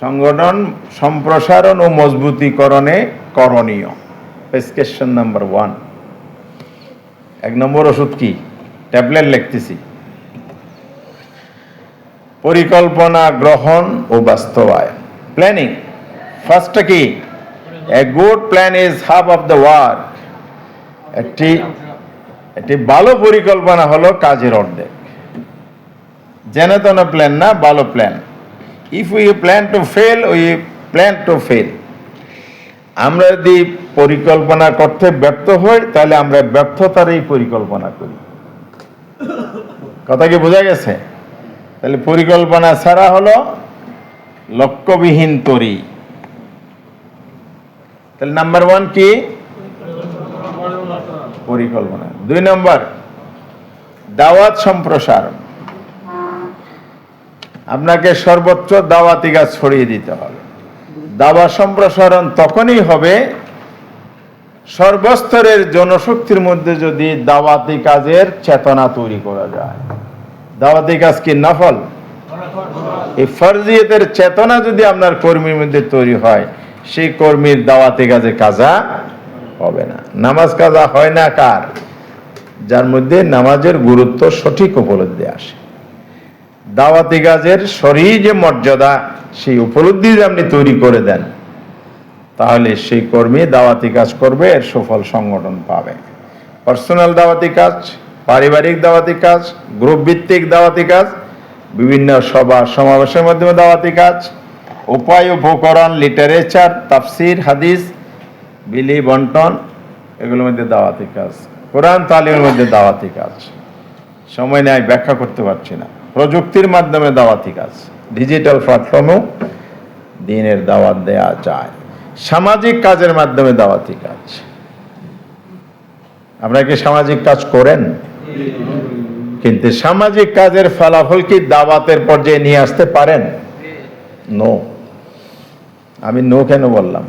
সংগঠন সম্প্রসারণ ও মজবুতিকরণে করণীয়। Prescription number 1। 1 নম্বর ওষুধ কি? ট্যাবলেট লিখতেছি। পরিকল্পনা গ্রহণ ও বাস্তবায়ন, প্ল্যানিং। ফার্স্টটা কি? A good plan is half of the work. একটি ভালো পরিকল্পনা হলো কাজের অর্ধেক। যেন তেন প্ল্যান না, ভালো plan. If we plan to fail, we plan to fail. আমরা যদি পরিকল্পনা করতে ব্যর্থ হই, তাহলে আমরা ব্যর্থতারই পরিকল্পনা করি। কথা কি বোঝা গেছে? তাহলে পরিকল্পনা ছাড়া হলো লক্ষ্যবিহীন তরি। তাহলে নাম্বার 1 কি? পরিকল্পনা। 2 নম্বর দাওয়াত সম্প্রসারণ। আপনাকে সর্বোচ্চ দাওয়াতি কাজ ছড়িয়ে দিতে হবে। দাওয়াত সম্প্রসারণ তখনই হবে সর্বস্তরের জনশক্তির মধ্যে যদি দাওয়াতি কাজের চেতনা তৈরি করা যায়। দাওয়াতি কাজ কি নফল? এই ফরজিয়তের চেতনা যদি আপনার কর্মীর মধ্যে তৈরি হয়, সেই কর্মীর দাওয়াতি কাজে কাজা হবে না। নামাজ কাজা হয় না কার? যার মধ্যে নামাজের গুরুত্ব সঠিক উপলব্ধি আসে। দাওয়াতি কাজের শরীর যে মর্যাদা, সেই উপলব্ধি যদি আপনি তৈরি করে দেন, তাহলে সেই কর্মী দাওয়াতি কাজ করবে, এর সুফল সংগঠন পাবে। পার্সোনাল দাওয়াতি কাজ, পারিবারিক দাওয়াতি কাজ, গ্রুপ ভিত্তিক দাওয়াতি কাজ, বিভিন্ন সভা সমাবেশের মাধ্যমে দাওয়াতি কাজ, উপায় উপকরণ, লিটারেচার, তাফসির, হাদিস, বিলি বন্টন, এগুলোর মধ্যে দাওয়াতি কাজ। কোরআন তালিমের মধ্যে দাওয়াতি কাজ। সময় নেই, ব্যাখ্যা করতে পারছি না। প্রযুক্তির মাধ্যমে দাওয়াতি কাজ, ডিজিটাল প্ল্যাটফর্মেও দ্বীনের দাওয়াত দেয়া যায়। সামাজিক কাজের মাধ্যমে দাওয়াতি কাজ। আপনারা কি সামাজিক কাজ করেন? কিন্তু সামাজিক কাজের ফলাফল কি দাওয়াতের পর্যায়ে নিয়ে আসতে পারেন? নো। আমি নো কেন বললাম?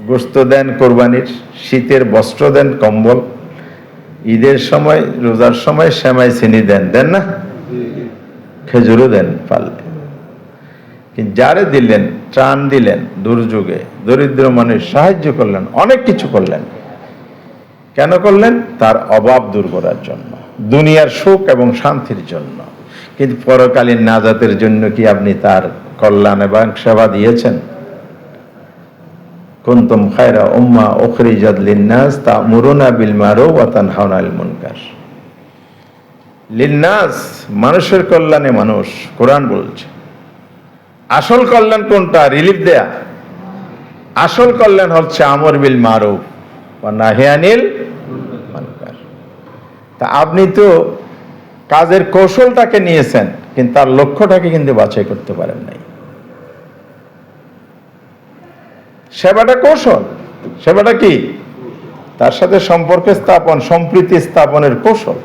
গোশত দেন কোরবানির, শীতের বস্ত্র দেন, কম্বল, ঈদের সময়, রোজার সময় সেমাই চিনি দেন, দেন না? খেজুরও দেন পারলে। কিন্তু যারে দিলেন, ত্রাণ দিলেন, দুর্যোগে দরিদ্র মানুষ সাহায্য করলেন, অনেক কিছু করলেন। কেন করলেন? তার অভাব দূর করার জন্য, দুনিয়ার সুখ এবং শান্তির জন্য। কিন্তু পরকালীন নাজাতের জন্য কি আপনি তার কল্যাণ এবং সেবা দিয়েছেন? কুনতুম খায়রা উম্মাহ উখরিজাত লিন-নাস তা'মুরুনা বিল মারুফ ওয়া তানহাউনা আনিল মুনকার। লিন-নাস, মানুষের কল্যাণে মানুষ, কোরআন বলছে। আসল কল্যাণ কোনটা? রিলিফ দেয়া। আসল কল্যাণ হচ্ছে আমর বিল মারুফ ওয়া নাহি আনিল মুনকার। তা আপনি তো কাজের কৌশলটাকে নিয়েছেন, কিন্তু তার লক্ষ্যটাকে কিন্তু বাছাই করতে পারেন নাই। সেবাটা কৌশল। সেবাটা কি? তার সাথে সম্পর্ক স্থাপন, সম্প্রীতি স্থাপনের কৌশল।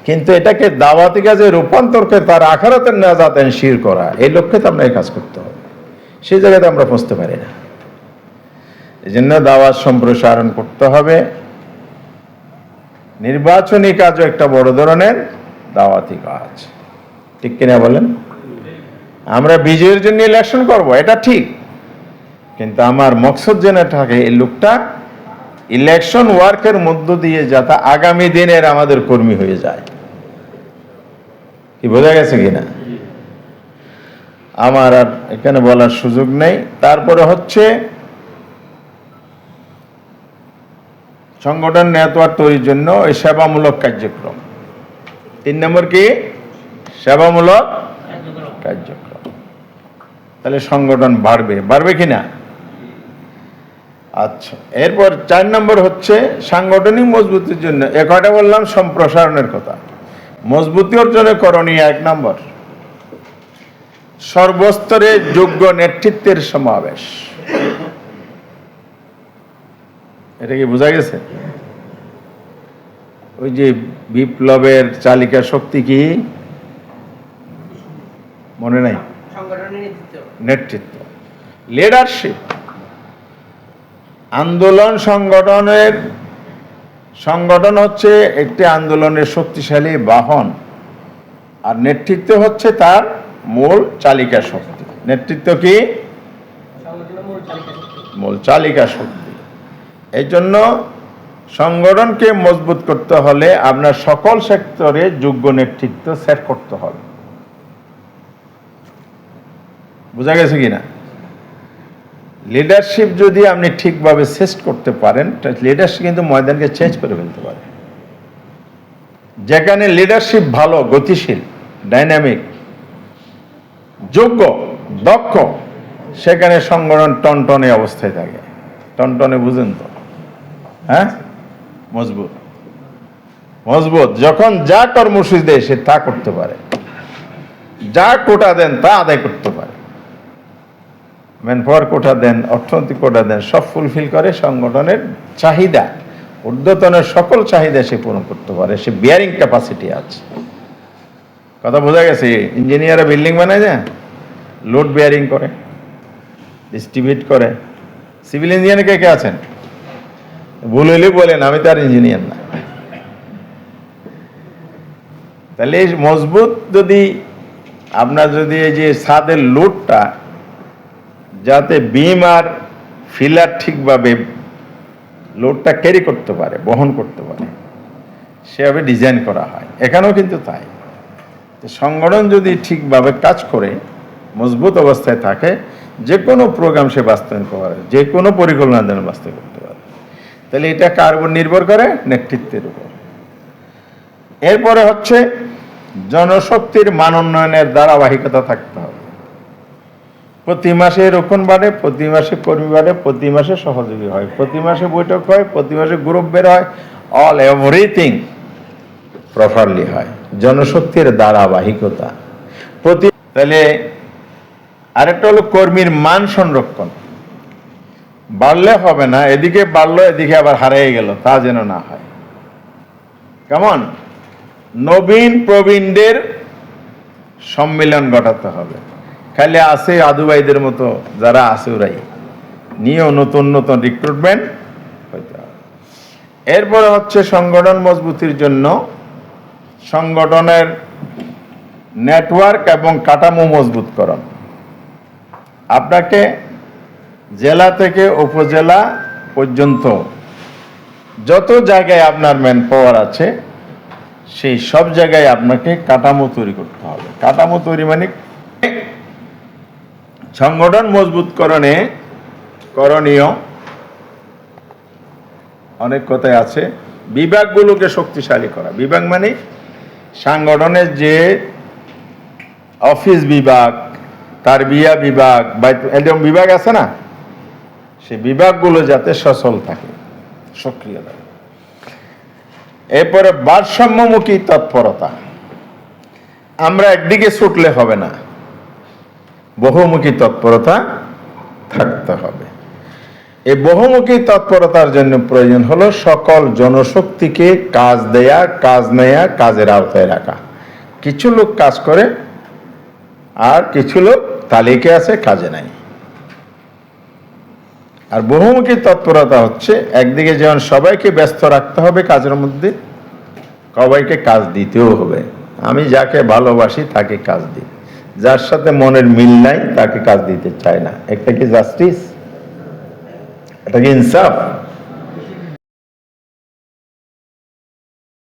কিন্তু এটাকে দাওয়াতি কাজে রূপান্তর করে তার আখিরাতের নাজাত এনশিওর করা, এই লক্ষ্যে তো আপনাকে কাজ করতে হবে। সেই জায়গাতে আমরা পৌঁছতে পারি না। এই জন্য দাওয়াত সম্প্রসারণ করতে হবে। নির্বাচনী কাজও একটা বড় ধরনের দাওয়াতি কাজ, ঠিক কিনা বলেন? আমরা বিজয়ের জন্য ইলেকশন করব, এটা ঠিক, কিন্তু আমার মকসদ যেন থাকে এই লোকটা ইলেকশন ওয়ার্কের মধ্য দিয়ে যাতে আগামী দিনের আমাদের কর্মী হয়ে যায়। কি বোঝা গেছে কিনা? আমার আর এখানে বলার সুযোগ নেই। তারপরে হচ্ছে সংগঠন নেটওয়ার্ক তৈরির জন্য এই সেবামূলক কার্যক্রম। 3 নম্বর কি? সেবামূলক কার্যক্রম। তাহলে সংগঠন বাড়বে, বাড়বে কিনা? আচ্ছা, এরপর 4 নম্বর হচ্ছে সাংগঠনিক মজবুতির জন্য। একটা বললাম সম্প্রসারণের কথা। মজবুতি অর্জনের করণীয় 1 নম্বর সর্বস্তরে যোগ্য নেতৃত্বের সমাবেশ। এটা কি বোঝা গেছে? ওই যে বিপ্লবের চালিকা শক্তি কি মনে নাই? নেতৃত্ব, লিডারশিপ। আন্দোলন সংগঠন হচ্ছে একটি আন্দোলনের শক্তিশালী বাহন, আর নেতৃত্ব হচ্ছে তার মূল চালিকা শক্তি। নেতৃত্ব কি? মূল চালিকা শক্তি। এই জন্য সংগঠনকে মজবুত করতে হলে আপনার সকল সেক্টরে যোগ্য নেতৃত্ব সেট করতে হবে। বোঝা গেছে কিনা? লিডারশিপ যদি আপনি ঠিকভাবে সেট করতে পারেন, লিডারশিপ কিন্তু ময়দানকে চেঞ্জ করে ফেলতে পারে। যেখানে লিডারশিপ ভালো, গতিশীল, ডাইনামিক, যোগ্য, দক্ষ, সেখানে সংগঠন টনটনে অবস্থায় থাকে। টনটনে বুঝেন তো? হ্যাঁ, মজবুত। মজবুত যখন যা কর্মসূচি দেয় সে তা করতে পারে, যা কোটা দেন তা আদায় করতে পারে। ম্যানপাওয়ার কোটা দেন, অর্থনৈতিক কোটা দেন, সব ফুলফিল করে। সংগঠনের চাহিদা, ঊর্ধ্বতনের সকল চাহিদা সে পূরণ করতে পারে। সে বিয়ারিং ক্যাপাসিটি আছে। কথা বোঝা গেছে? ইঞ্জিনিয়াররা বিল্ডিং বানায় না, লোড বিয়ারিং করে, ডিস্ট্রিবিউট করে। সিভিল ইঞ্জিনিয়ার কে কে আছেন? ভুল হইলে বলেন, আমি তো আর ইঞ্জিনিয়ার না। তাহলে মজবুত যদি আপনার যদি এই যে ছাদের লোডটা যাতে বিম আর ফিলার ঠিকভাবে লোডটা ক্যারি করতে পারে, বহন করতে পারে, সেভাবে ডিজাইন করা হয়। এখানেও কিন্তু তাই। সংগঠন যদি ঠিকভাবে কাজ করে, মজবুত অবস্থায় থাকে, যে কোনো প্রোগ্রাম সে বাস্তবায়ন করতে পারে, যে কোনো পরিকল্পনা যেন বাস্তবায়ন করতে পারে। তাহলে এটা কার উপর নির্ভর করে? নেতৃত্বের উপর। এরপরে হচ্ছে জনশক্তির মান উন্নয়নের ধারাবাহিকতা থাকতে হবে। প্রতি মাসে রক্ষণ বাড়ে, প্রতি মাসে কর্মী বাড়ে, প্রতি মাসে সহযোগী হয়, প্রতি মাসে বৈঠক হয়, প্রতি মাসে গ্রুপ বের হয়, অল এভরিথিং প্রপারলি হয়। জনশক্তির ধারাবাহিকতা প্রতি। তাহলে আরেকটা হলো কর্মীর মান সংরক্ষণ। বাড়লে হবে না, এদিকে বাড়লো এদিকে আবার হারিয়ে গেল, তা যেন না হয়। কেমন? নবীন প্রবীণদের সম্মিলন ঘটাতে হবে। খালি আছে আদুবাইদের মতো যারা আছে ওরাই নিয়েও নতুন নতুন রিক্রুটমেন্ট হইতে হবে। এরপরে হচ্ছে সংগঠন মজবুতির জন্য সংগঠনের নেটওয়ার্ক এবং কাঠামো মজবুতকরণ। আপনাকে জেলা থেকে উপজেলা পর্যন্ত যত জায়গায় আপনার ম্যান পাওয়ার আছে, সেই সব জায়গায় আপনাকে কাঠামো তৈরি করতে হবে। কাঠামো তৈরি মানে সংগঠন মজবুতকরণে করণীয় অনেক কথাই আছে। বিভাগগুলোকে শক্তিশালী করা। বিভাগ মানে সংগঠনের যে অফিস বিভাগ, তারবিয়া বিভাগ বা এরকম বিভাগ আছে না, সেই বিভাগগুলো যাতে সচল থাকে, সক্রিয় থাকে। এরপরে ভারসাম্যমুখী তৎপরতা। আমরা একদিকে ছুটলে হবে না, বহুমুখী তৎপরতা থাকতে হবে। এই বহুমুখী তৎপরতার জন্য প্রয়োজন হলো সকল জনশক্তিকে কাজ দেয়া, কাজ নেয়া, কাজের আওতায় রাখা। কিছু লোক কাজ করে আর কিছু লোক তালিকে আছে, কাজে নাই। আর বহুমুখী তৎপরতা হচ্ছে একদিকে যেমন সবাইকে ব্যস্ত রাখতে হবে কাজের মধ্যে, সবাইকে কাজ দিতেও হবে। আমি যাকে ভালোবাসি তাকে কাজ দিই, যার সাথে মনের মিল নাই তাকে কাজ দিতে চায় না। একটা কি জাস্টিস? এটা কি ইনসাফ?